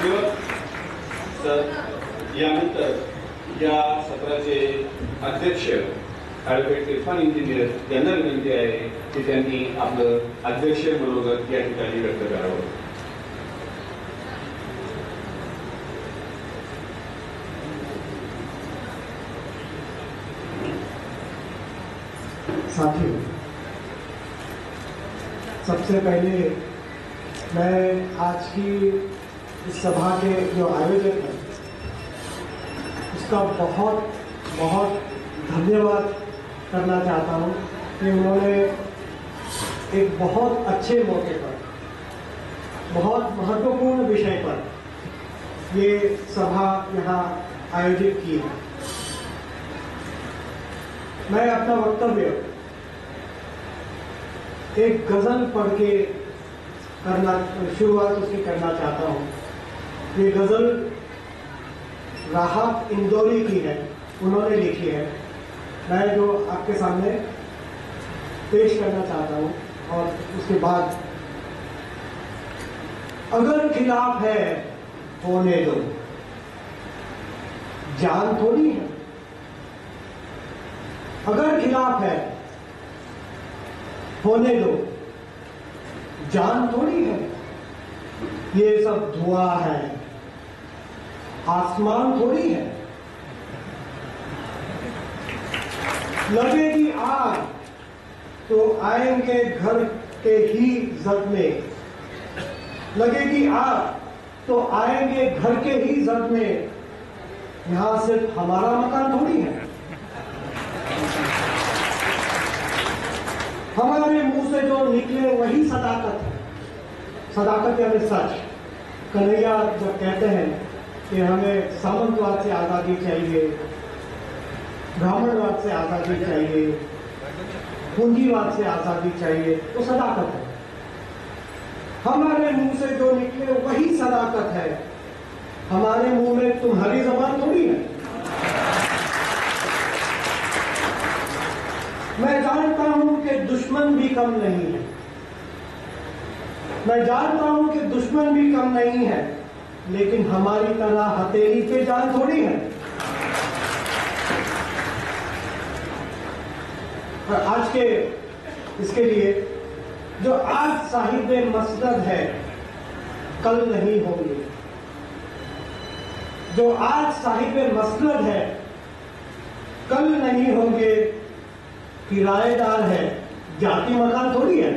नगरसेवक तर यानंतर या सत्राचे अध्यक्ष ॲडव्होकेट इरफान इंजिनियर यांना विनंती आहे की त्यांनी आपलं अध्यक्ष मनोगत या ठिकाणी व्यक्त करावं. साथियों, सबसे पहले मैं आज की इस सभा के जो आयोजक हैं उसका बहुत बहुत धन्यवाद करना चाहता हूँ कि उन्होंने एक बहुत अच्छे मौके पर, बहुत महत्वपूर्ण विषय पर ये सभा यहाँ आयोजित की है. मैं अपना वक्तव्य एक गजल पढ़ के शुरुआत उसकी करना चाहता हूँ. ये गजल राहत इंदौरी की है, उन्होंने लिखी है. मैं जो आपके सामने पेश करना चाहता हूँ और उसके बाद अगर खिलाफ है होने दो, जान थोड़ी है. अगर खिलाफ है होने दो, जान थोड़ी है. ये सब धुआं है, आसमान थोड़ी है. लगेगी आग तो आएंगे घर के ही जद में. लगेगी आग तो आएंगे घर के ही जद में. यहां सिर्फ हमारा मकान थोड़ी है. हमारे मुंह से जो निकले वही सदाकत है. सदाकत यानी सच. कन्हैया जब कहते हैं कि हमें सामंतवाद से आजादी चाहिए, ब्राह्मणवाद से आजादी चाहिए, पूंजीवाद से आजादी चाहिए, तो सदाकत है. हमारे मुंह से जो निकले वही सदाकत है. हमारे मुंह में तुम्हारी जबान थोड़ी है. मैं जानता हूं कि दुश्मन भी कम नहीं है. मैं जानता हूं कि दुश्मन भी कम नहीं है, लेकिन हमारी तरह हथेली पे जान थोड़ी है. और आज के इसके लिए जो आज साहिब मसनद है कल नहीं होंगे. जो आज साहिब मसनद है कल नहीं होंगे. किराएदार है, जाति मकान थोड़ी है.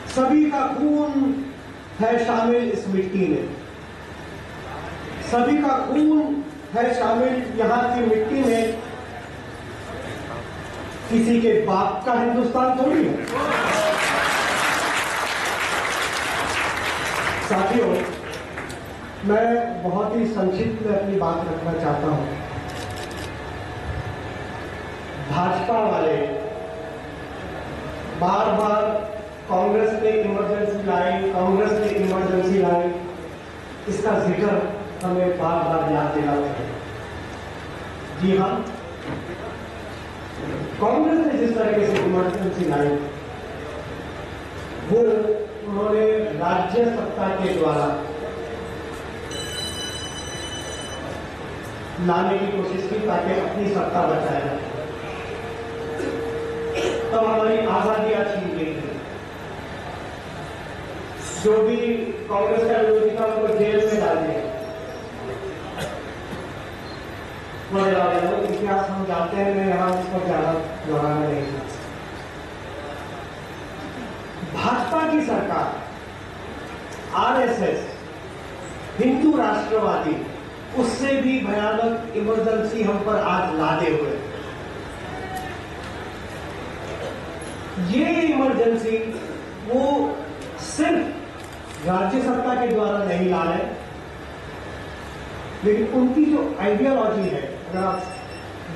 सभी का खून है शामिल इस मिट्टी में. सभी का खून है शामिल यहाँ की मिट्टी में. किसी के बाप का हिंदुस्तान थोड़ी है. साथियों, मैं बहुत ही संक्षिप्त में अपनी बात रखना चाहता हूं. भाजपा वाले बार बार कांग्रेस ने इमरजेंसी लाई, कांग्रेस ने इमरजेंसी लाई, इसका जिक्र हमें बार बार याद दिलाते हैं. जी हाँ, कांग्रेस ने जिस तरीके से इमरजेंसी लाई वो उन्होंने राज्य सत्ता के द्वारा लाने की कोशिश की ताकि अपनी सत्ता बचाए जाए. तब हमारी आजादियां छीन गई थी. जो भी कांग्रेस का विरोधी था उनको जेल में डाल दिया. इतिहास हम जानते हैं, मैं यहां उस पर ज्यादा दोहराना नहीं. भाजपा की सरकार, आरएसएस, हिंदू राष्ट्रवादी, उससे भी भयानक इमरजेंसी हम पर आज लादे हुए. ये इमरजेंसी वो सिर्फ राज्य सत्ता के द्वारा नहीं ला रहे, लेकिन उनकी जो आइडियोलॉजी है, अगर आप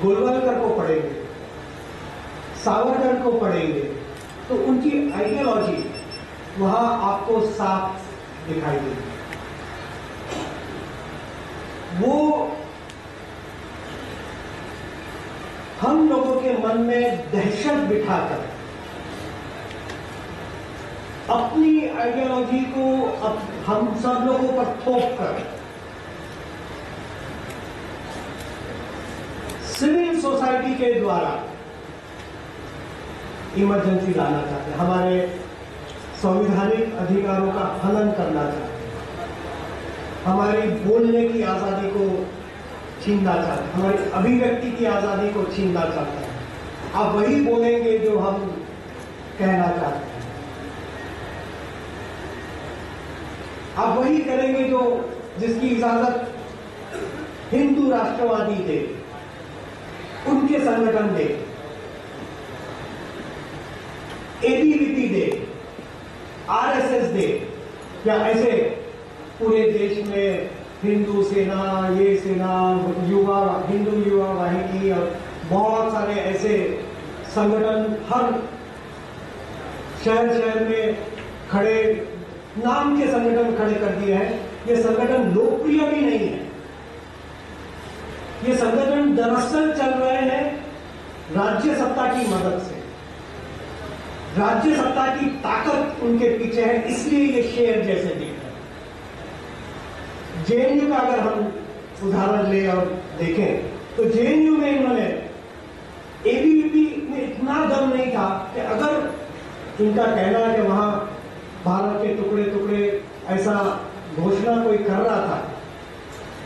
गोलवलकर को पढ़ेंगे, सावरकर को पढ़ेंगे, तो उनकी आइडियोलॉजी वहां आपको साफ दिखाई देगी. वो हम लोगों के मन में दहशत बिठाकर अपनी आइडियोलॉजी को हम सब लोगों पर थोप कर सिविल सोसाइटी के द्वारा इमरजेंसी लाना चाहते हैं, हमारे संवैधानिक अधिकारों का हनन करना चाहते हैं, हमारी बोलने की आजादी को छीनना चाहते हैं, हमारी अभिव्यक्ति की आजादी को छीनना चाहते हैं। आप वही बोलेंगे जो हम कहना चाहते हैं, आप वही करेंगे जो जिसकी इजाजत हिंदू राष्ट्रवादी दे, उनके संगठन दे, एबीवीपी दे, आरएसएस दे, या ऐसे पूरे देश में हिंदू सेना, ये सेना, युवा, हिंदू युवा वाहिनी और बहुत सारे ऐसे संगठन हर शहर शहर में खड़े, नाम के संगठन खड़े कर दिए हैं। ये संगठन लोकप्रिय भी नहीं है। ये संगठन दरअसल चल रहे हैं राज्य सत्ता की मदद से, राज्य सत्ता की ताकत उनके पीछे है, इसलिए ये शेर जैसे दिख रहे हैं। जेएनयू का अगर हम उदाहरण ले और देखें तो जेएनयू में इन्होंने, एबीवीपी में इतना दम नहीं था कि अगर इनका कहना है कि वहां भारत के टुकड़े टुकड़े ऐसा घोषणा कोई कर रहा था,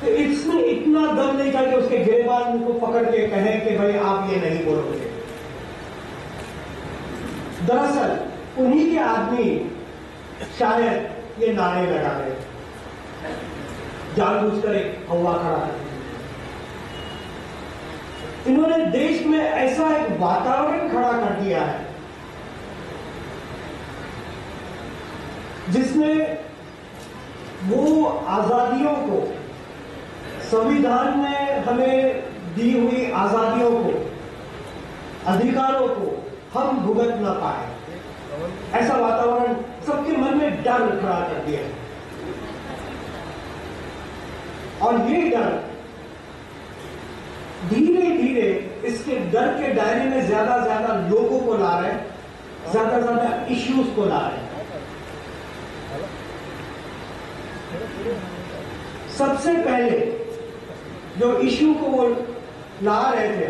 तो इसमें इतना दम नहीं था कि उसके गिरबान उनको पकड़ के कहें कि भाई आप ये नहीं बोलोगे। दरअसल उन्हीं के आदमी शायद ये नारे लगा रहे, जानबूझकर एक हवा खड़ा कर दिया। इन्होंने देश में ऐसा एक वातावरण खड़ा कर दिया है जिसमें वो आजादियों को, संविधान ने हमें दी हुई आजादियों को, अधिकारों को हम भुगत ना पाए, ऐसा वातावरण सबके मन में डर खड़ा कर दिया। और ये डर धीरे धीरे इसके डर के दायरे में ज्यादा ज्यादा लोगों को ला रहे हैं, ज्यादा ज्यादा इश्यूज को ला रहे हैं। सबसे पहले जो इश्यू को वो ला रहे थे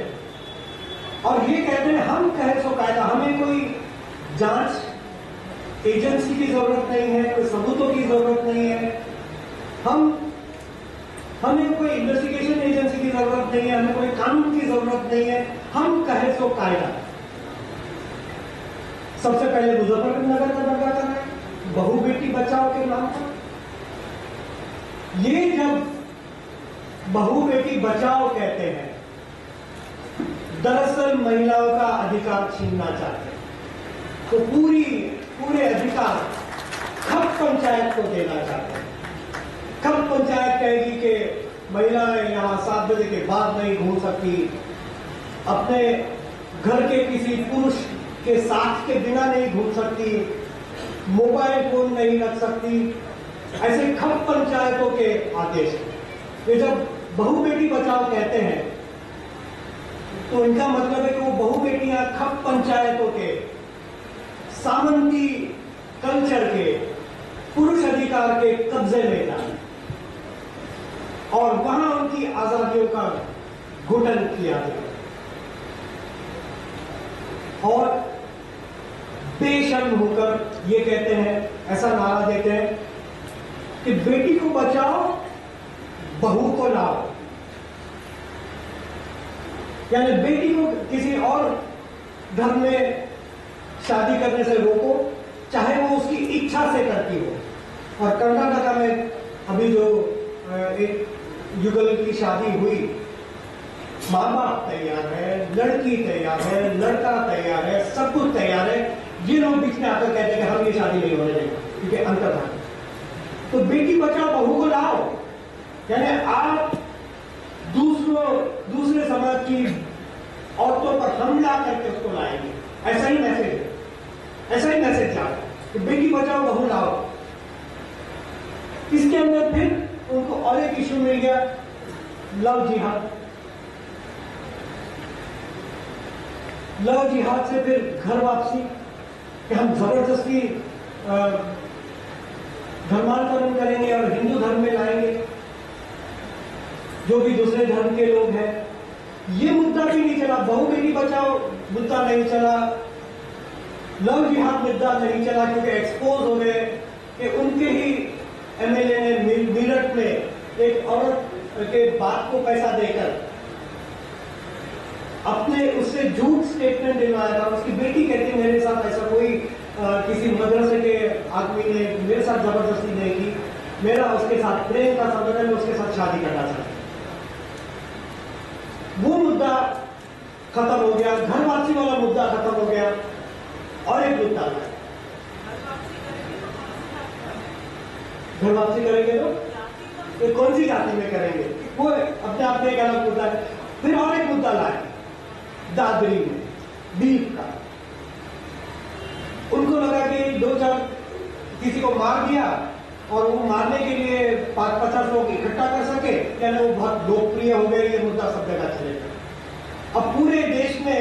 और ये कहते हैं हम कहे सो कायदा, हमें कोई जांच एजेंसी की जरूरत नहीं है, कोई सबूतों की जरूरत नहीं है, हमें कोई इन्वेस्टिगेशन एजेंसी की जरूरत नहीं है, हमें कोई कानून की जरूरत नहीं है, हम कहे सो कायदा। सबसे पहले मुजफ्फरनगर का दंगा कर रहे हैं बहू बेटी बचाओ के नाम पर। ये जब बहू बेटी बचाओ कहते हैं, दरअसल महिलाओं का अधिकार छीनना चाहते हैं, तो पूरे अधिकार खप पंचायत को देना चाहते हैं। खप पंचायत कहेगी कि महिलाएं यहां 7 बजे के बाद नहीं घूम सकती, अपने घर के किसी पुरुष के साथ के बिना नहीं घूम सकती, मोबाइल फोन नहीं रख सकती, ऐसे खप पंचायतों के आदेश। ये जब बहू बेटी बचाओ कहते हैं तो इनका मतलब है कि वो बहू बेटियां खप पंचायतों के, सामंती कल्चर के, पुरुष अधिकार के कब्जे में जाए और वहां उनकी आजादियों का घुटन किया जाए और बेशर्म होकर ये कहते हैं, ऐसा नारा देते हैं कि बेटी को बचाओ बहू को लाओ, यानी बेटी को किसी और धर्म में शादी करने से रोको, चाहे वो उसकी इच्छा से करती हो। और कर्नाटका में अभी जो एक युगल की शादी हुई, माँ बाप तैयार है, लड़की तैयार है, लड़का तैयार है, सब कुछ तैयार है, ये लोग बीच में आकर कहते हैं कि हम ये शादी नहीं होने देंगे क्योंकि अंतर्धान। तो बेटी बचाओ बहू को लाओ, यानी आप दूसरे समाज की औरतों पर हमला करके उसको लाएंगे। ऐसा ही मैसेज जाओ कि बेटी बचाओ बहू लाओ। इसके अंदर फिर उनको और एक इश्यू मिल गया, लव जिहाद। लव जिहाद से फिर घर वापसी कि हम जबरदस्ती धर्मांतरण करेंगे और हिंदू धर्म में लाएंगे जो भी दूसरे धर्म के लोग हैं। ये मुद्दा भी नहीं चला, बहू बेटी बचाओ मुद्दा नहीं चला, लव जिहाद मुद्दा नहीं चला, क्योंकि एक्सपोज हो गए कि उनके ही एमएलए ने मेरठ में एक औरत के बाप को पैसा देकर अपने उससे झूठ स्टेटमेंट दिलवाया था। उसकी बेटी कहती मेरे साथ ऐसा कोई किसी मदरसे के आदमी ने मेरे साथ जबरदस्ती नहीं की, मेरा उसके साथ प्रेम का संबंध है, मैं उसके साथ शादी करना चाहती। वो मुद्दा खत्म हो गया, घर वापसी वाला मुद्दा खत्म हो गया। और एक मुद्दा है, घर वापसी करेंगे तो कौन सी जाति में करेंगे, वो अपने आप में एक अलग मुद्दा है। फिर और एक मुद्दा लाए दादरी में बीफ का। उनको लगा कि 2-4 किसी को मार दिया और वो मारने के लिए 50 लोग इकट्ठा कर सके, यानी वो बहुत लोकप्रिय हो गए, ये मुद्दा सब जगह चलेगा। अब पूरे देश में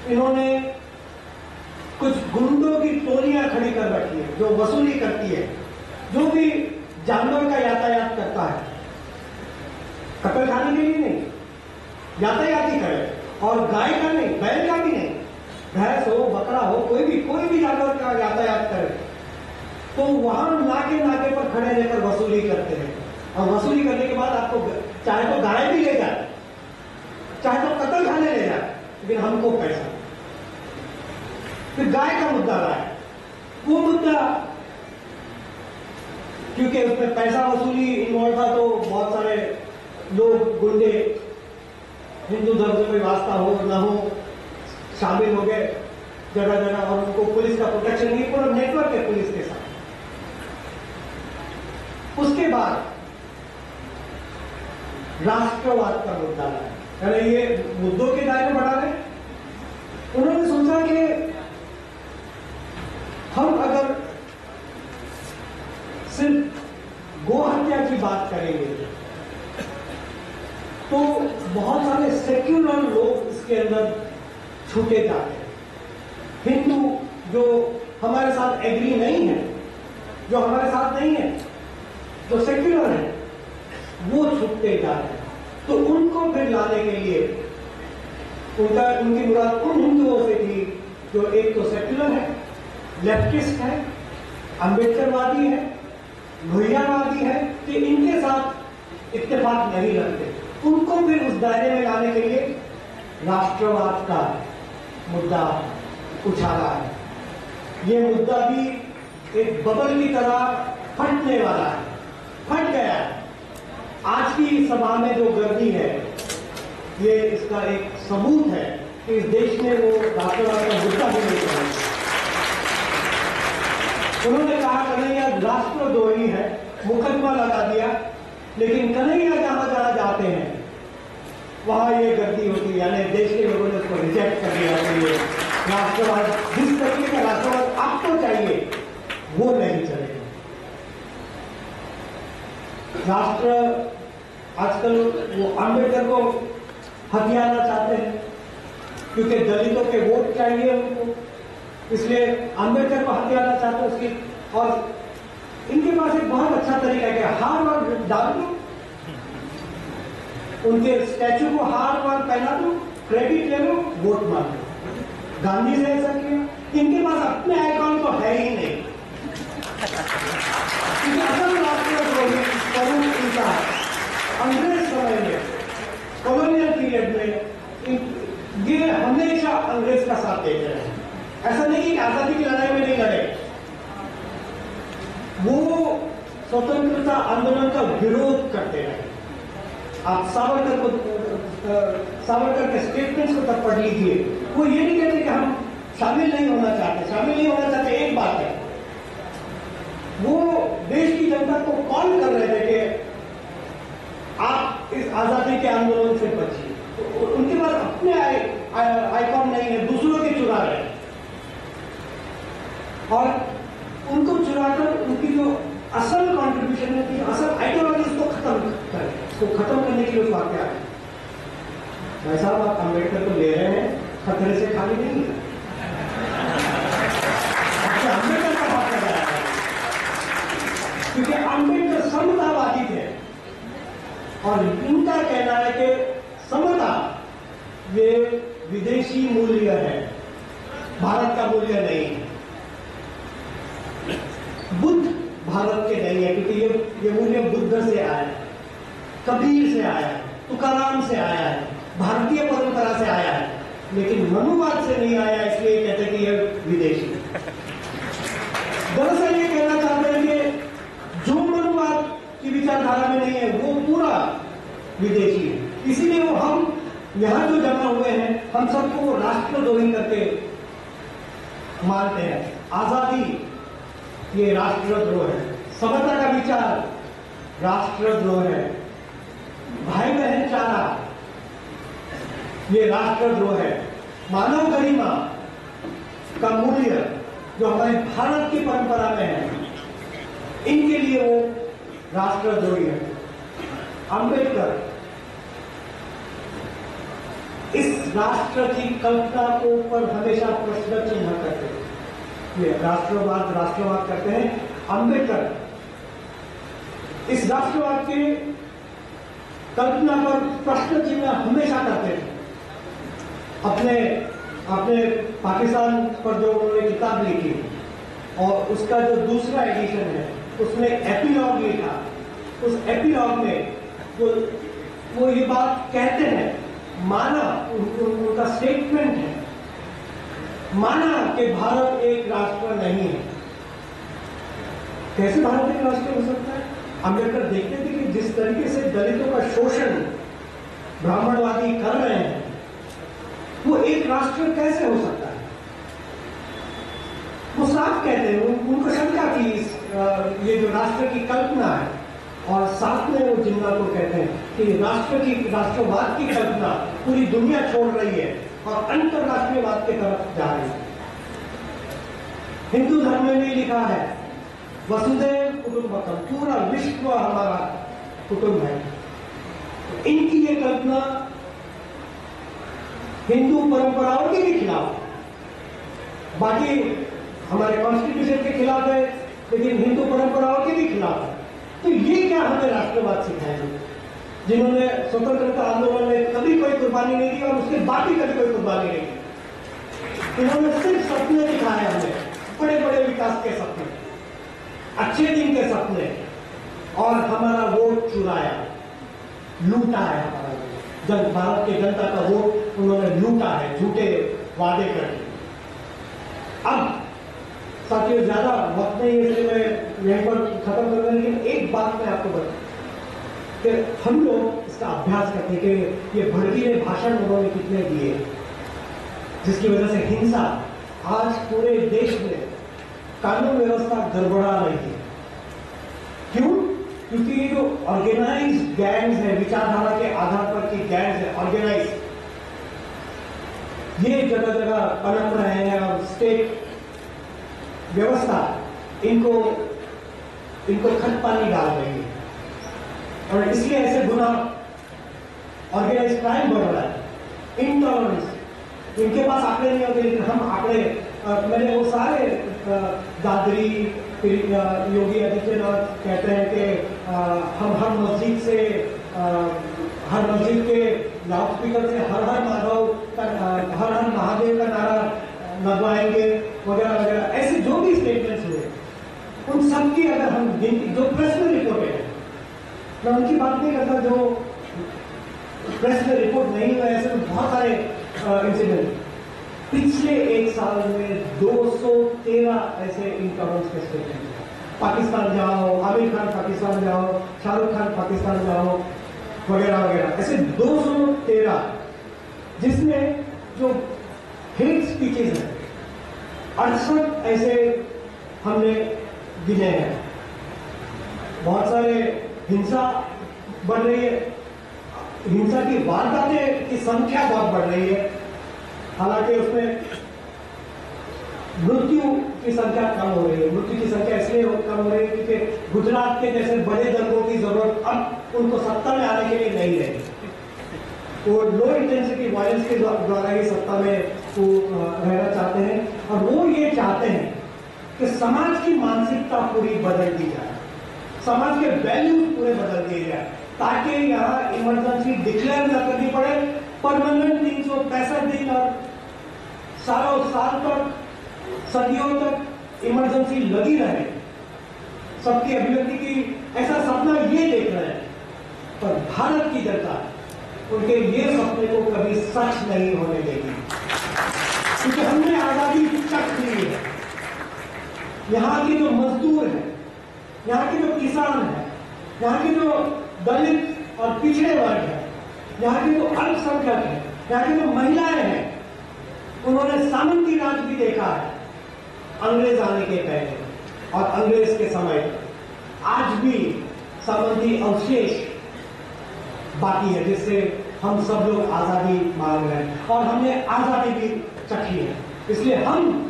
इन्होंने कुछ गुंडों की टोलियां खड़ी कर रखी है जो वसूली करती है, जो भी जानवर का यातायात करता है, कत्ल खाने के लिए नहीं, यातायात ही करे, और गाय का नहीं, बैल का भी नहीं, भैंस हो बकरा हो, कोई भी जानवर का यातायात करे, तो वहां नाके पर खड़े रहकर वसूली करते हैं। और वसूली करने के बाद आपको चाहे तो गाय भी ले जाए, चाहे तो कत्ल खाने ले जाए, लेकिन हमको पैसा। फिर गाय का मुद्दा रहा है, वो मुद्दा क्योंकि उसमें पैसा वसूली इन्वॉल्व था, तो बहुत सारे लोग गुंडे हिंदू धर्म से कोई वास्ता हो ना हो शामिल हो गए जगह जगह, और उनको पुलिस का प्रोटेक्शन नहीं, पूरा नेटवर्क है पुलिस के साथ। उसके बाद राष्ट्रवाद का मुद्दा है, यानी ये मुद्दों के दायरे बढ़ा रहे। उन्होंने सोचा कि हम अगर सिर्फ गो हत्या की बात करेंगे तो बहुत सारे सेक्युलर लोग इसके अंदर छूटे जाते हैं। हिंदू जो हमारे साथ एग्री नहीं है, जो हमारे साथ नहीं है, जो सेक्युलर है, वो छूटते जा रहे हैं। तो उनको फिर लाने के लिए उनकी मुराद उन हिंदुओं से थी जो एक तो सेक्युलर है, लेफ्टिस्ट है, अंबेडकरवादी है, लोहियावादी है, कि इनके साथ इत्तेफाक नहीं रखते। उनको फिर उस दायरे में लाने के लिए राष्ट्रवाद का मुद्दा उछाला है। ये मुद्दा भी एक बबल की तरह फटने वाला है, फट गया है। आज की सभा में जो गर्दी है, ये इसका एक सबूत है कि इस देश में वो राष्ट्रवाद का मुद्दा भी नहीं है। उन्होंने कहा कन्हैया राष्ट्रद्रोही है, मुकदमा लगा दिया, लेकिन कन्हैया जहां जहां जाते हैं वहां ये गर्दी होती है, यानी देश के लोगों ने उसको रिजेक्ट कर दिया। तो ये राष्ट्रवाद, जिस तरीके का राष्ट्रवाद आपको चाहिए वो नहीं चलेगा। राष्ट्र आजकल वो अम्बेडकर को हथियाना चाहते हैं क्योंकि दलितों के वोट चाहिए उनको, इसलिए अम्बेडकर को हथियाना चाहते हैं उसकी। और इनके पास एक बहुत अच्छा तरीका है कि हार वार डाल दो, उनके स्टैचू को हार वार पहना दो, क्रेडिट ले लो, वोट मांग लो। गांधी से ऐसा किया। इनके पास अपने आइकॉन तो है ही नहीं, क्योंकि असल राष्ट्रद्रोही करुण इनका अंग्रेज समय में, कॉलोनियल पीरियड में ये हमेशा अंग्रेज का साथ देते रहे। ऐसा नहीं कि आजादी की लड़ाई में नहीं लड़े, वो स्वतंत्रता आंदोलन का विरोध करते रहे। आप सावरकर के स्टेटमेंट्स को तब पढ़ लीजिए, वो ये नहीं कहते कि हम शामिल नहीं होना चाहते, शामिल नहीं होना चाहते एक बात है, वो देश की जनता को कॉल कर रहे थे कि आप इस आजादी के आंदोलन से बचिए। तो उनके पास अपने आइकॉन नहीं है, दूसरों के चुरा रहे हैं, और उनको चुराकर उनकी जो असल कंट्रीब्यूशन है, कि असल आइडियोलॉजी, उसको खत्म करें, उसको खत्म करने के लिए उसका क्या है। भाई साहब, आप अम्बेडकर को ले रहे हैं, खतरे से खाली नहीं है। अम्बेडकर का बात कर रहा है, क्योंकि अम्बेडकर समतावादी थे और इनका कहना है कि समता ये विदेशी मूल्य है, भारत का मूल्य नहीं है। बुद्ध भारत के नहीं है, क्योंकि ये मूल्य बुद्ध से आया है, कबीर से आया है, तुकाराम से आया है, भारतीय परंपरा से आया है, लेकिन मनुवाद से नहीं आया, इसलिए कहते हैं कि ये विदेशी। दरअसल ये कहना चाहते हैं कि जो मनुवाद की विचारधारा में नहीं है वो पूरा विदेशी है। इसीलिए वो हम यहां जो जमा हुए हैं, हम सबको वो राष्ट्रद्रोही करके मानते हैं। आजादी ये राष्ट्रद्रोह है, समता का विचार राष्ट्रद्रोह है, भाई बहन चारा ये राष्ट्रद्रोह है, मानव गरिमा का मूल्य जो हमारे भारत की परंपरा में है, इनके लिए वो राष्ट्रद्रोही है। अंबेडकर इस राष्ट्र की कल्पना को ऊपर हमेशा प्रश्न चिन्ह करते हैं। ये राष्ट्रवाद करते हैं। अंबेडकर इस राष्ट्रवाद के कल्पना पर प्रश्न चिन्ह हमेशा करते थे। अपने पाकिस्तान पर जो उन्होंने किताब लिखी और उसका जो दूसरा एडिशन है उसमें एपिलॉग लिखा, उस एपिलॉग में वो ये बात कहते हैं, माना उनका स्टेटमेंट है, माना कि भारत एक राष्ट्र नहीं है। कैसे भारत एक राष्ट्र हो सकता है? अम्बेडकर देखते थे कि जिस तरीके से दलितों का शोषण ब्राह्मणवादी कर रहे हैं, वो एक राष्ट्र कैसे हो सकता है? वो साफ कहते हैं, उनको शंका थी ये जो राष्ट्र की कल्पना है, और साथ में वो जिन्ना को कहते हैं कि राष्ट्रवाद की कल्पना पूरी दुनिया छोड़ रही है और अंतरराष्ट्रीयवाद की तरफ जा रही है। हिंदू धर्म में भी लिखा है वसुधैव कुटुंबकम, पूरा विश्व हमारा कुटुंब है। इनकी ये कल्पना हिंदू परंपराओं के भी खिलाफ, बाकी हमारे कॉन्स्टिट्यूशन के खिलाफ है, लेकिन हिंदू परंपराओं के भी खिलाफ है। तो ये क्या हमें राष्ट्रवाद सिखाएंगे, जिन्होंने स्वतंत्रता आंदोलन में कभी कोई कुर्बानी नहीं दी और उसके बाद भी कभी कोई कुर्बानी नहीं दी। इन्होंने सिर्फ सपने दिखाए हमें, बड़े बड़े विकास के सपने, अच्छे दिन के सपने, और हमारा वोट चुराया, लूटा है हमारा वोट। भारत की जनता का वोट उन्होंने लूटा है, झूठे वादे करके। अब साथियों ज्यादा वक्त नहीं है, इसलिए मैं यहीं पर खत्म करूंगा, लेकिन एक बात मैं आपको बताऊं कि हम लोग इसका अभ्यास करते हैं कि ये भड़कीले भाषण उन्होंने कितने दिए, जिसकी वजह से हिंसा आज पूरे देश में कानून व्यवस्था गड़बड़ा रही है। क्यों? क्योंकि ये जो ऑर्गेनाइज गैंग्स है, विचारधारा के आधार पर की गैंग्स है ऑर्गेनाइज, ये जगह जगह पनप रहे हैं और स्टेट व्यवस्था इनको खत पानी डाल रही है, और इसलिए ऐसे गुना ऑर्गेनाइज क्राइम बढ़ रहा है। इंटॉलरेंस, इनके पास आंकड़े नहीं होते, लेकिन हम आंकड़े, मैंने वो सारे दादरी, योगी आदित्यनाथ कहते हैं कि हम हर मस्जिद से, हर मस्जिद के लाउड स्पीकर से हर हर महादेव का नारा लगवाएंगे वगैरह वगैरह, ऐसे जो भी स्टेटमेंट्स हुए, उन सब की अगर हम गिनती, जो प्रेस में रिपोर्ट है, मैं उनकी बात नहीं करता जो प्रेस में रिपोर्ट नहीं हुआ, ऐसे तो बहुत सारे इंसिडेंट। पिछले एक साल में 213 ऐसे इंटॉलरेंस के स्टेटमेंट। पाकिस्तान जाओ, आमिर खान पाकिस्तान जाओ, शाहरुख खान पाकिस्तान जाओ, वगैरह वगैरह, ऐसे 213, जिसमें जो हेट स्पीचेस हैं 68 ऐसे हमने गिने हैं। बहुत सारे हिंसा बढ़ रही है, हिंसा की वारदातें की संख्या बहुत बढ़ रही है, हालांकि उसमें मृत्यु की संख्या कम हो रही है। मृत्यु की संख्या इसलिए कम हो रही है क्योंकि गुजरात के जैसे बड़े दंगों की जरूरत अब उनको सत्ता में आने के लिए नहीं रही। वो लो इंटेंसिटी वायलेंस के द्वारा ही सत्ता में वो रहना चाहते हैं, और वो ये चाहते हैं कि समाज की मानसिकता पूरी बदल दी जाए। समाज के वैल्यूज पूरे बदल दिए जाए, ताकि यहाँ इमरजेंसी डिक्लेयर न करनी पड़े, परमानेंट 365 दिन और सालों साल तक, सदियों तक इमरजेंसी लगी रहे। सबकी अभिव्यक्ति की ऐसा सपना ये देख रहे हैं, पर भारत की जनता उनके ये सपने को कभी सच नहीं होने देगी, क्योंकि हमने आजादी चख ली है। यहाँ के जो मजदूर हैं, यहाँ के जो किसान हैं, यहाँ के जो दलित और पिछड़े वर्ग हैं, यहाँ के जो अल्पसंख्यक हैं, यहाँ की जो महिलाएं हैं, उन्होंने सामंती राज भी देखा है अंग्रेज आने के पहले और अंग्रेज के समय। आज भी सामंती अवशेष बाकी है, जिससे हम सब लोग आजादी मांग रहे हैं और हमने आजादी भी चखी है। इसलिए हम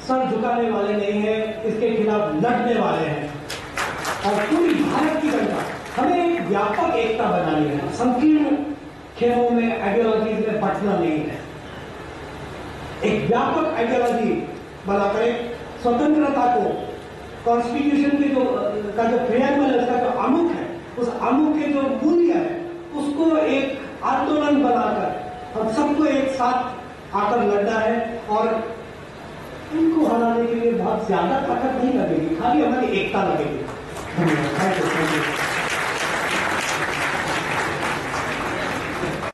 सर झुकाने वाले नहीं हैं, इसके खिलाफ लड़ने वाले हैं। और पूरी भारत की जनता, हमें एक व्यापक एकता बनानी है, संकीर्ण खेमों में, आइडियोलॉजीज में बंटना नहीं है। एक व्यापक आइडियोलॉजी बनाकर एक स्वतंत्रता को, कॉन्स्टिट्यूशन के जो प्रियम्बल है, उसका जो आमुख है, उस आमुख के जो मूल्य है, उसको एक आंदोलन बनाकर हम सबको एक साथ आकर लड़ना है। और इनको हराने के लिए बहुत ज्यादा ताकत नहीं लगेगी, खाली हमारी एकता लगेगी। धन्यवाद।